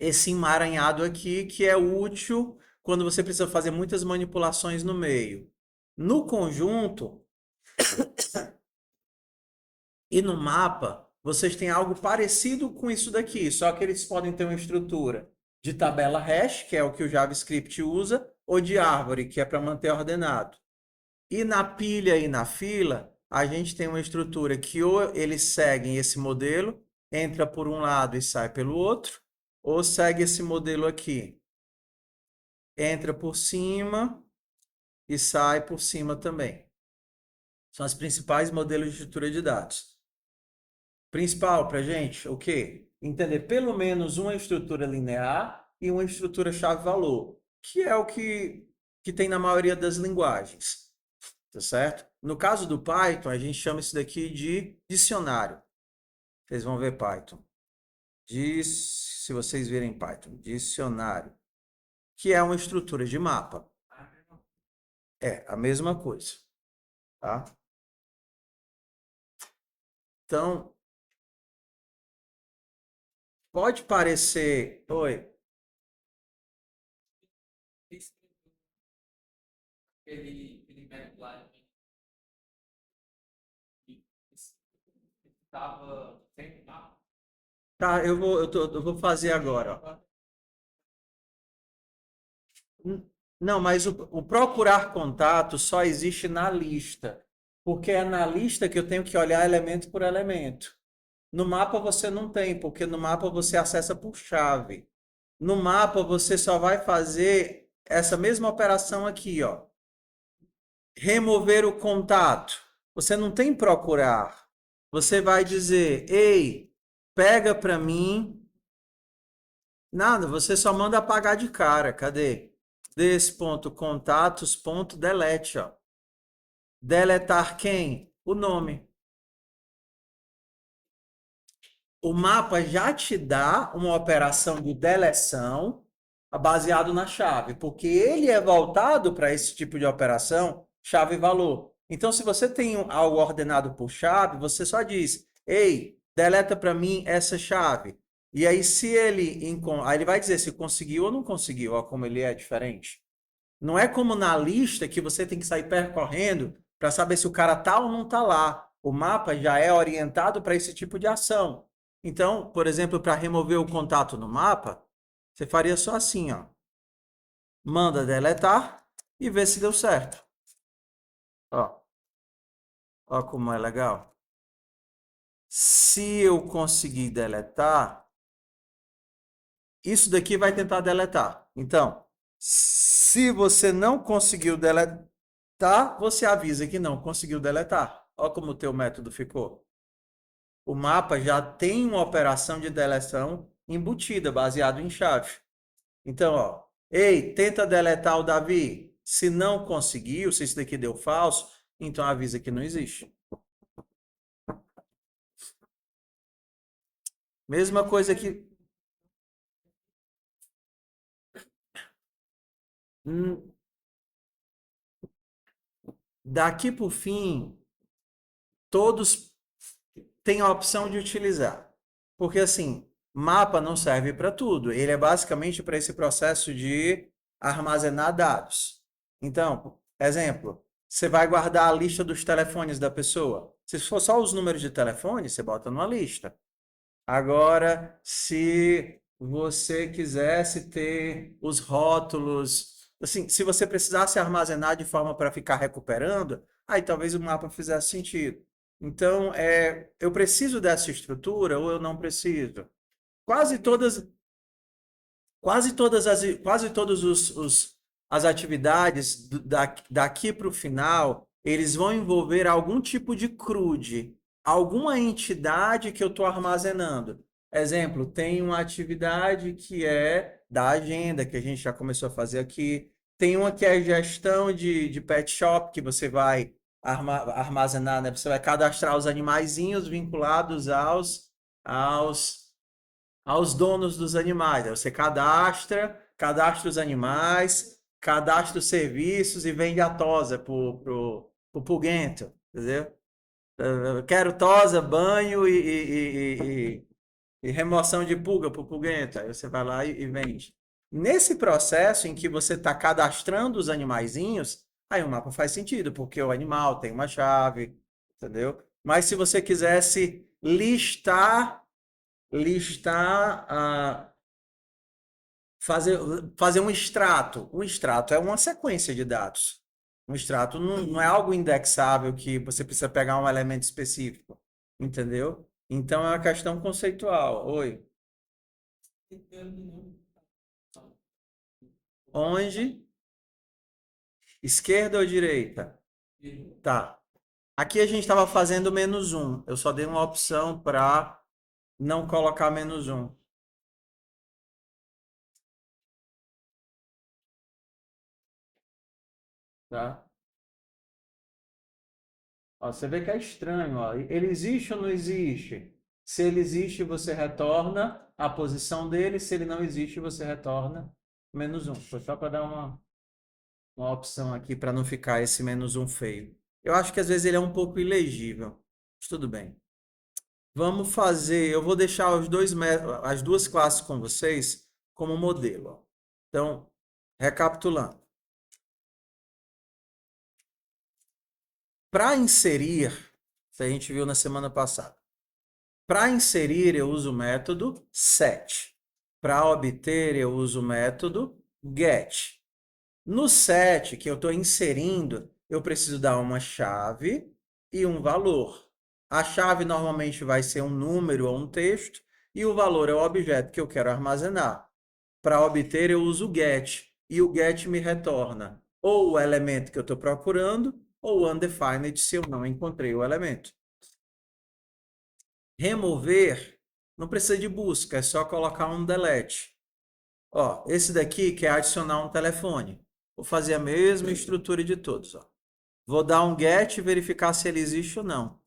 esse emaranhado aqui que é útil quando você precisa fazer muitas manipulações no meio. No conjunto e no mapa, vocês têm algo parecido com isso daqui, só que eles podem ter uma estrutura de tabela hash, que é o que o JavaScript usa, ou de árvore, que é para manter ordenado. E na pilha e na fila, a gente tem uma estrutura que ou eles seguem esse modelo, entra por um lado e sai pelo outro, ou segue esse modelo aqui. Entra por cima e sai por cima também. São os principais modelos de estrutura de dados. Principal para a gente, o quê? Entender pelo menos uma estrutura linear e uma estrutura chave-valor, que é o que tem na maioria das linguagens, tá certo? No caso do Python, a gente chama isso daqui de dicionário. Vocês vão ver Python. Se vocês virem Python, dicionário, que é uma estrutura de mapa. É a mesma coisa, tá? Então, pode parecer... Oi. Ele pega lá e estava sem mapa. Tá, eu vou fazer agora, ó. Não, mas o procurar contato só existe na lista, porque é na lista que eu tenho que olhar elemento por elemento. No mapa você não tem, porque no mapa você acessa por chave. No mapa você só vai fazer essa mesma operação aqui, ó. Remover o contato. Você não tem procurar. Você vai dizer: "Ei, pega para mim". Nada, você só manda apagar de cara. Cadê? Des.contatos.delete, ó. Deletar quem? O nome. O mapa já te dá uma operação de deleção baseado na chave, porque ele é voltado para esse tipo de operação, chave e valor. Então, se você tem algo ordenado por chave, você só diz: "Ei, deleta para mim essa chave". E aí, aí ele vai dizer se conseguiu ou não conseguiu, ó, como ele é diferente. Não é como na lista que você tem que sair percorrendo para saber se o cara tá ou não tá lá. O mapa já é orientado para esse tipo de ação. Então, por exemplo, para remover o contato no mapa, você faria só assim, ó. Manda deletar e vê se deu certo. Ó, ó como é legal. Se eu conseguir deletar, isso daqui vai tentar deletar. Então, se você não conseguiu deletar, você avisa que não conseguiu deletar. Olha como o teu método ficou. O mapa já tem uma operação de deleção embutida, baseado em chave. Então, ó, ei, tenta deletar o Davi. Se não conseguiu, se isso daqui deu falso, então avisa que não existe. Mesma coisa que daqui para o fim, todos têm a opção de utilizar. Porque assim, mapa não serve para tudo. Ele é basicamente para esse processo de armazenar dados. Então, exemplo, você vai guardar a lista dos telefones da pessoa. Se for só os números de telefone, você bota numa lista. Agora, se você quisesse ter os rótulos, assim, se você precisasse armazenar de forma para ficar recuperando, aí talvez o mapa fizesse sentido. Então, eu preciso dessa estrutura ou eu não preciso? Quase todas, quase todos as atividades daqui para o final, eles vão envolver algum tipo de CRUD, alguma entidade que eu estou armazenando. Exemplo, tem uma atividade que é da agenda, que a gente já começou a fazer aqui. Tem uma que é gestão de pet shop, que você vai armazenar, né? Você vai cadastrar os animaizinhos vinculados aos donos dos animais. Aí você cadastra os animais, cadastra os serviços e vende a tosa pro pulguento, entendeu? Eu quero tosa, banho e remoção de pulga pro pulguento. Aí você vai lá e vende. Nesse processo em que você está cadastrando os animaizinhos, aí o mapa faz sentido, porque o animal tem uma chave, entendeu? Mas se você quisesse listar fazer, fazer um extrato. Um extrato é uma sequência de dados. Um extrato não é algo indexável que você precisa pegar um elemento específico, entendeu? Então é uma questão conceitual. Oi. Onde? Esquerda ou direita? Tá. Aqui a gente estava fazendo menos um. Eu só dei uma opção para não colocar menos um. Tá? Ó, você vê que é estranho, ó. Ele existe ou não existe? Se ele existe, você retorna a posição dele. Se ele não existe, você retorna menos um. Foi só para dar uma opção aqui para não ficar esse menos um feio. Eu acho que às vezes ele é um pouco ilegível. Mas tudo bem. Vamos fazer. Eu vou deixar as duas classes com vocês como modelo. Ó. Então, recapitulando. Para inserir, isso a gente viu na semana passada. Para inserir, eu uso o método set. Para obter, eu uso o método get. No set que eu estou inserindo, eu preciso dar uma chave e um valor. A chave normalmente vai ser um número ou um texto, e o valor é o objeto que eu quero armazenar. Para obter, eu uso o get, e o get me retorna ou o elemento que eu estou procurando, ou o undefined se eu não encontrei o elemento. Remover, não precisa de busca, é só colocar um delete. Ó, esse daqui quer adicionar um telefone. Vou fazer a mesma estrutura de todos. Ó. Vou dar um get e verificar se ele existe ou não.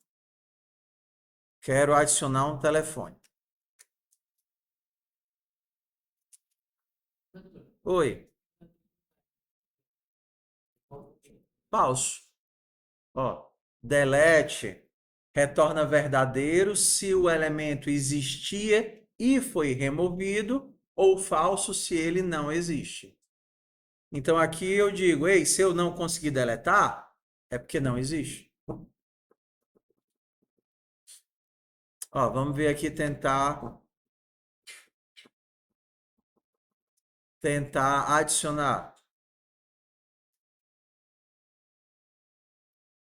Quero adicionar um telefone. Oi, falso. Ó, delete retorna verdadeiro se o elemento existia e foi removido, ou falso se ele não existe. Então aqui eu digo, ei, se eu não conseguir deletar, é porque não existe. Ó, vamos ver aqui tentar adicionar.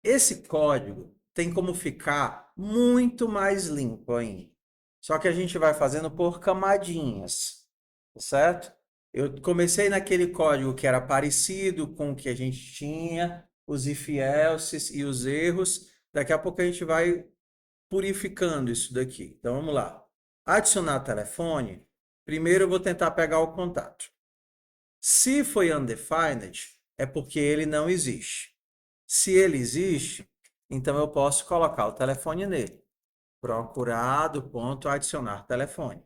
Esse código tem como ficar muito mais limpo ainda. Só que a gente vai fazendo por camadinhas, tá certo? Eu comecei naquele código que era parecido com o que a gente tinha, os if-elses e os erros. Daqui a pouco a gente vai purificando isso daqui. Então vamos lá. Adicionar telefone. Primeiro eu vou tentar pegar o contato. Se foi undefined, é porque ele não existe. Se ele existe, então eu posso colocar o telefone nele. Procurado, ponto, adicionar telefone.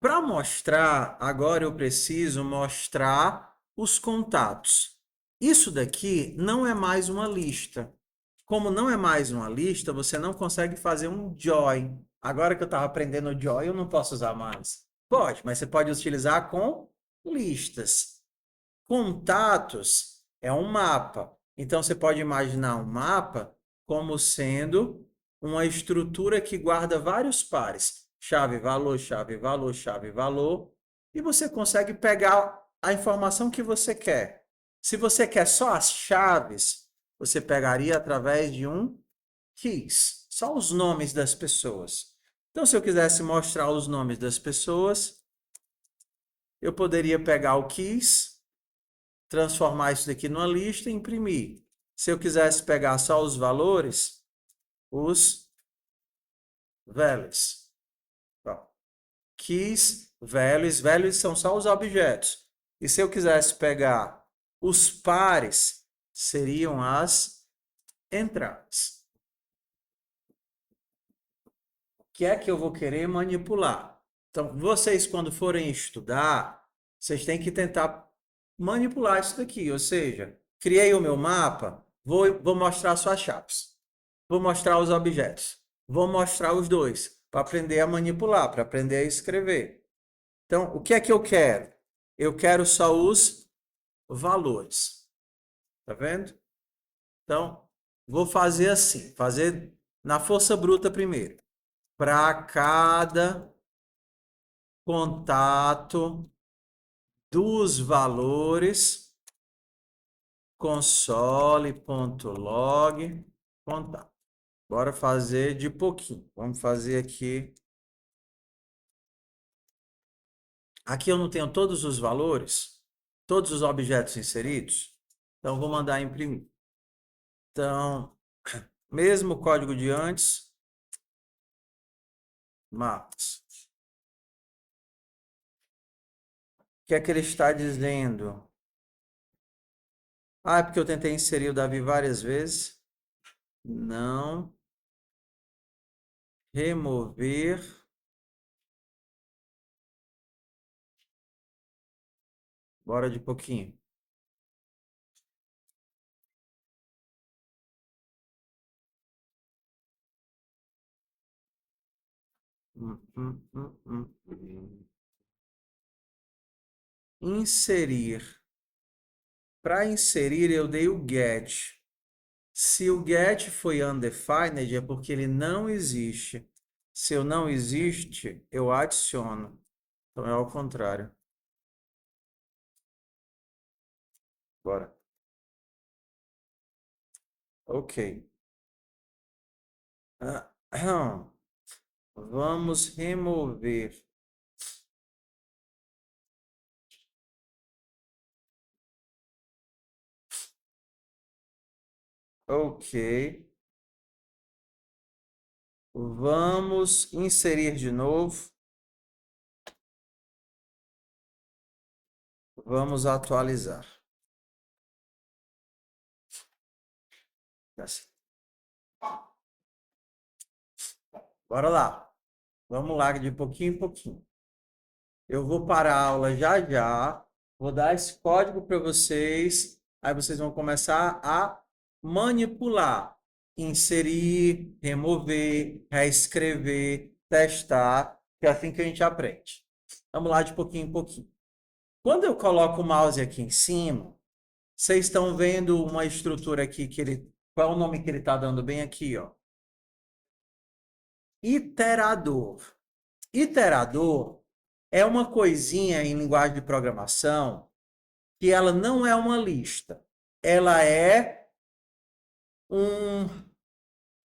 Para mostrar, agora eu preciso mostrar os contatos. Isso daqui não é mais uma lista. Como não é mais uma lista, você não consegue fazer um join. Agora que eu estava aprendendo o join, eu não posso usar mais. Pode, mas você pode utilizar com listas. Contatos é um mapa. Então você pode imaginar um mapa como sendo uma estrutura que guarda vários pares. Chave, valor, chave, valor, chave, valor. E você consegue pegar a informação que você quer. Se você quer só as chaves, você pegaria através de um keys, só os nomes das pessoas. Então, se eu quisesse mostrar os nomes das pessoas, eu poderia pegar o keys, transformar isso daqui numa lista e imprimir. Se eu quisesse pegar só os valores, os values. Keys, values, values são só os objetos. E se eu quisesse pegar os pares, seriam as entradas. O que é que eu vou querer manipular? Então, vocês, quando forem estudar, vocês têm que tentar manipular isso daqui. Ou seja, criei o meu mapa, vou mostrar suas chaves. Vou mostrar os objetos. Vou mostrar os dois, para aprender a manipular, para aprender a escrever. Então, o que é que eu quero? Eu quero só os valores. Tá vendo? Então, vou fazer assim, fazer na força bruta primeiro. Para cada contato dos valores, console.log contato. Bora fazer de pouquinho. Vamos fazer aqui. Aqui eu não tenho todos os valores, todos os objetos inseridos. Então, vou mandar imprimir. Então, mesmo código de antes, mapas. O que é que ele está dizendo? Ah, é porque eu tentei inserir o Davi várias vezes. Não remover. Bora de pouquinho. Hum, hum, hum, Inserir. Para inserir, eu dei o get. Se o get foi undefined, é porque ele não existe. Se eu não existe, eu adiciono. Então é ao contrário. Bora. Ok. Vamos remover. Ok. Vamos inserir de novo. Vamos atualizar. Bora lá. Vamos lá de pouquinho em pouquinho. Eu vou parar a aula já já. Vou dar esse código para vocês. Aí vocês vão começar a manipular, inserir, remover, reescrever, testar, que é assim que a gente aprende. Vamos lá de pouquinho em pouquinho. Quando eu coloco o mouse aqui em cima, vocês estão vendo uma estrutura aqui que ele. Qual é o nome que ele está dando bem aqui, ó? iterador. Iterador é uma coisinha em linguagem de programação que ela não é uma lista. Ela é um...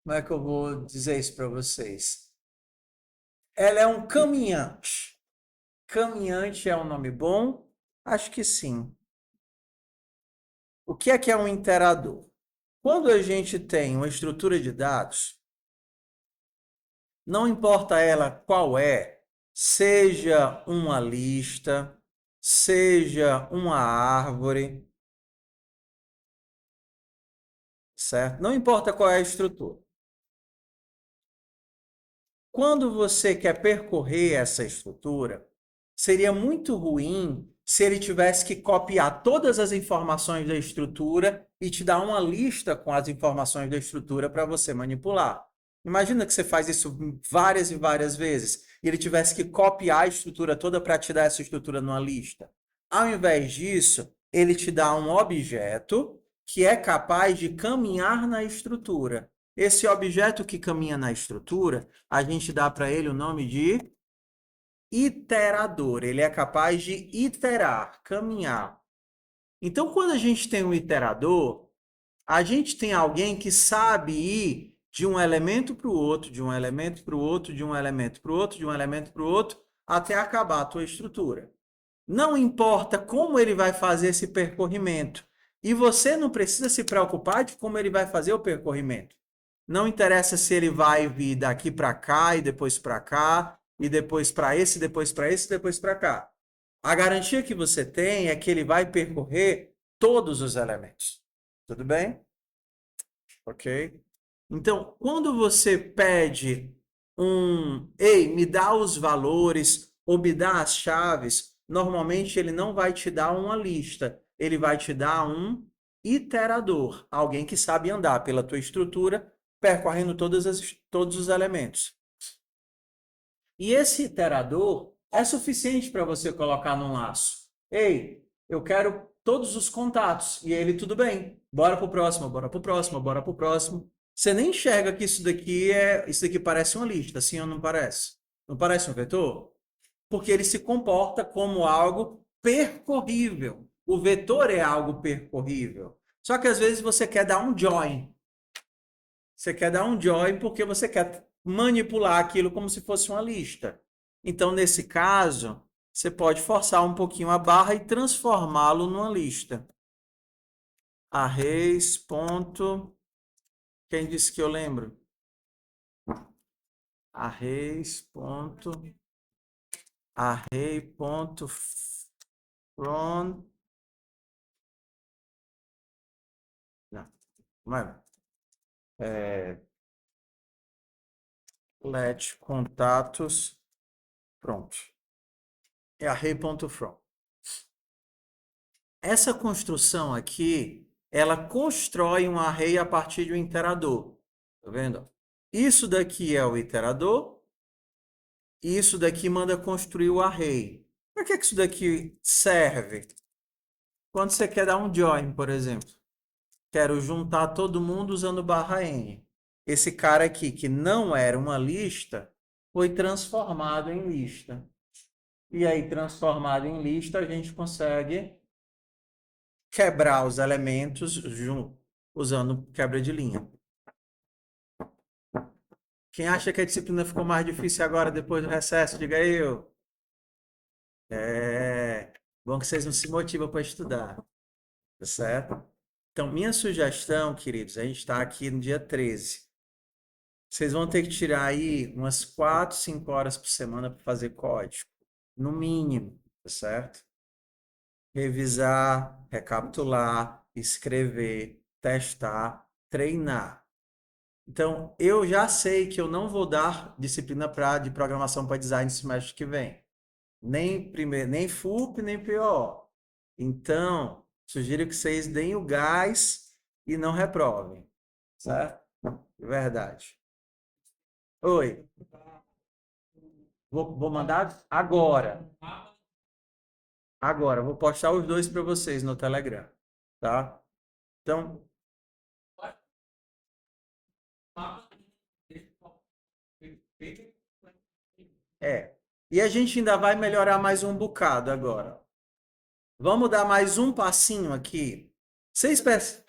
Como é que eu vou dizer isso para vocês? Ela é um caminhante. Caminhante é um nome bom? Acho que sim. O que é um iterador? Quando a gente tem uma estrutura de dados, não importa ela qual é, seja uma lista, seja uma árvore, certo? Não importa qual é a estrutura. Quando você quer percorrer essa estrutura, seria muito ruim se ele tivesse que copiar todas as informações da estrutura e te dar uma lista com as informações da estrutura para você manipular. Imagina que você faz isso várias e várias vezes e ele tivesse que copiar a estrutura toda para te dar essa estrutura numa lista. Ao invés disso, ele te dá um objeto que é capaz de caminhar na estrutura. Esse objeto que caminha na estrutura, a gente dá para ele o nome de iterador. Ele é capaz de iterar, caminhar. Então, quando a gente tem um iterador, a gente tem alguém que sabe ir de um elemento para o outro, de um elemento para o outro, de um elemento para o outro, de um elemento para o outro, até acabar a tua estrutura. Não importa como ele vai fazer esse percorrimento. E você não precisa se preocupar de como ele vai fazer o percorrimento. Não interessa se ele vai vir daqui para cá e depois para cá, e depois para esse, depois para esse, depois para cá. A garantia que você tem é que ele vai percorrer todos os elementos. Tudo bem? Ok? Então, quando você pede ei, me dá os valores ou me dá as chaves, normalmente ele não vai te dar uma lista, ele vai te dar um iterador, alguém que sabe andar pela tua estrutura, percorrendo todos os elementos. E esse iterador é suficiente para você colocar num laço. Ei, eu quero todos os contatos. E ele, tudo bem. Bora pro próximo, bora pro próximo, bora pro próximo. Você nem enxerga que isso daqui parece uma lista, sim ou não parece? Não parece um vetor? Porque ele se comporta como algo percorrível. O vetor é algo percorrível. Só que às vezes você quer dar um join. Você quer dar um join porque você quer manipular aquilo como se fosse uma lista. Então, nesse caso, você pode forçar um pouquinho a barra e transformá-lo numa lista. Arrays. Quem disse que eu lembro? Arrays. Array.from. Não, não é. Let contatos. Pronto. É array.from. Essa construção aqui, ela constrói um array a partir de um iterador. Tá vendo? Isso daqui é o iterador, e isso daqui manda construir o array. Para que isso daqui serve? Quando você quer dar um join, por exemplo. Quero juntar todo mundo usando barra N. Esse cara aqui, que não era uma lista, foi transformado em lista. E aí, transformado em lista, a gente consegue quebrar os elementos usando quebra de linha. Quem acha que a disciplina ficou mais difícil agora, depois do recesso, diga eu. É bom que vocês não se motivam para estudar, tá certo? Então, minha sugestão, queridos, a gente está aqui no dia 13. Vocês vão ter que tirar aí umas 4, 5 horas por semana para fazer código, no mínimo, tá certo? Revisar, recapitular, escrever, testar, treinar. Então, eu já sei que eu não vou dar disciplina de programação para design no semestre que vem. Nem FUP, nem PO. Então, sugiro que vocês deem o gás e não reprovem. Certo? Verdade. Oi. Vou mandar agora. Agora. Vou postar os dois para vocês no Telegram. Tá? Então, E a gente ainda vai melhorar mais um bocado agora. Vamos dar mais um passinho aqui. Vocês percebem?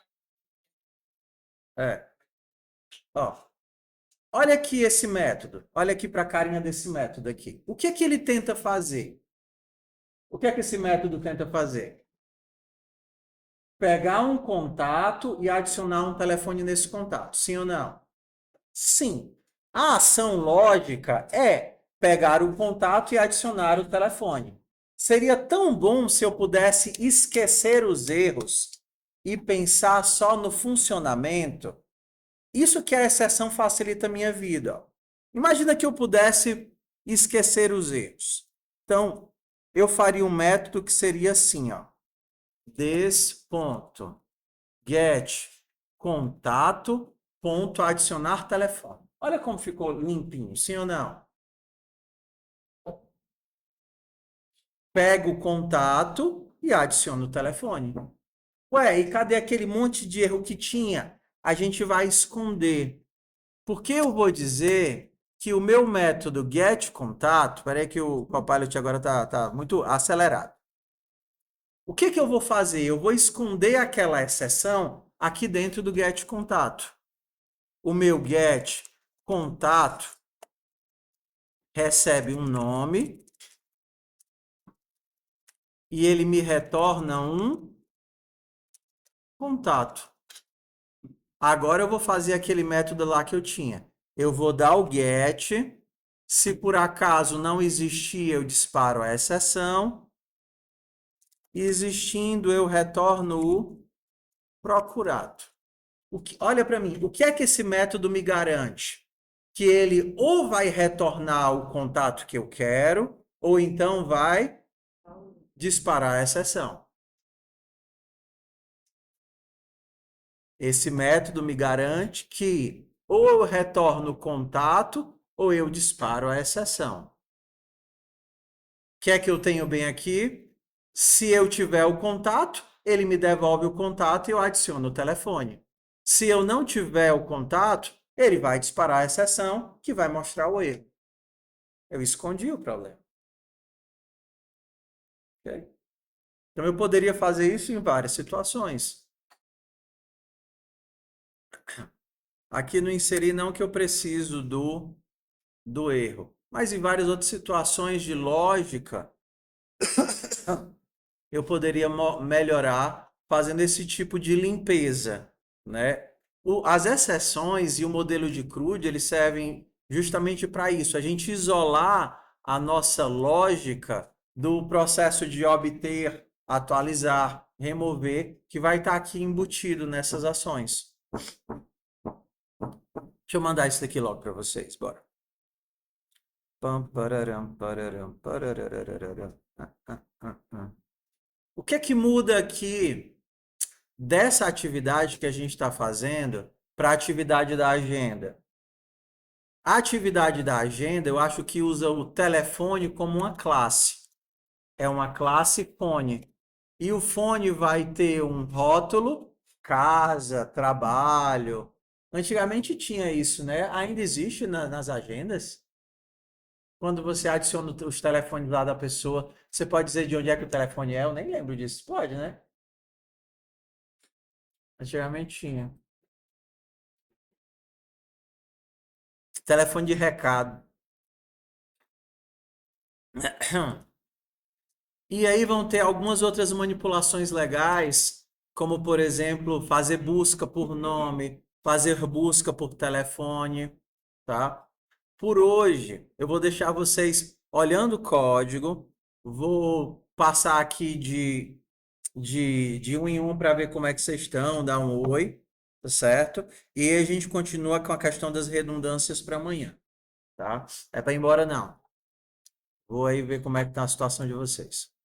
É. Ó, olha aqui esse método. Olha aqui para a carinha desse método aqui. O que é que ele tenta fazer? O que é que esse método tenta fazer? Pegar um contato e adicionar um telefone nesse contato. Sim ou não? Sim. A ação lógica é pegar o contato e adicionar o telefone. Seria tão bom se eu pudesse esquecer os erros e pensar só no funcionamento. Isso que a exceção facilita a minha vida. Imagina que eu pudesse esquecer os erros. Então, eu faria um método que seria assim, ó. This.get contato ponto adicionar telefone. Olha como ficou limpinho, sim ou não? Pego o contato e adiciono o telefone. Ué, e cadê aquele monte de erro que tinha? A gente vai esconder. Porque eu vou dizer que o meu método get contato, peraí que o Copilot agora tá muito acelerado. O que que eu vou fazer? Eu vou esconder aquela exceção aqui dentro do get contato. O meu get contato recebe um nome e ele me retorna um contato. Agora eu vou fazer aquele método lá que eu tinha. Eu vou dar o get. Se por acaso não existir, eu disparo a exceção. E existindo, eu retorno o procurado. Olha para mim, o que é que esse método me garante? Que ele ou vai retornar o contato que eu quero, ou então vai disparar a exceção. Esse método me garante que ou eu retorno o contato ou eu disparo a exceção. O que é que eu tenho bem aqui? Se eu tiver o contato, ele me devolve o contato e eu adiciono o telefone. Se eu não tiver o contato, ele vai disparar a exceção que vai mostrar o erro. Eu escondi o problema. Okay? Então eu poderia fazer isso em várias situações. Aqui no inserir não que eu preciso do erro, mas em várias outras situações de lógica eu poderia melhorar fazendo esse tipo de limpeza, né? As exceções e o modelo de CRUD, eles servem justamente para isso, a gente isolar a nossa lógica do processo de obter, atualizar, remover, que vai estar aqui embutido nessas ações. Deixa eu mandar isso daqui logo para vocês, bora. Pam, pararam, pararam, parararararam. O que é que muda aqui dessa atividade que a gente está fazendo para a atividade da agenda? A atividade da agenda, eu acho que usa o telefone como uma classe. É uma classe fone. E o fone vai ter um rótulo, casa, trabalho. Antigamente tinha isso, né? Ainda existe nas agendas. Quando você adiciona os telefones lá da pessoa, você pode dizer de onde é que o telefone é? Eu nem lembro disso. Pode, né? Antigamente tinha. Telefone de recado. E aí vão ter algumas outras manipulações legais, como, por exemplo, fazer busca por nome, fazer busca por telefone, tá? Por hoje, eu vou deixar vocês olhando o código, vou passar aqui de um em um para ver como é que vocês estão, dar um oi, tá certo? E a gente continua com a questão das redundâncias para amanhã, tá? É para ir embora, não. Vou aí ver como é que tá a situação de vocês.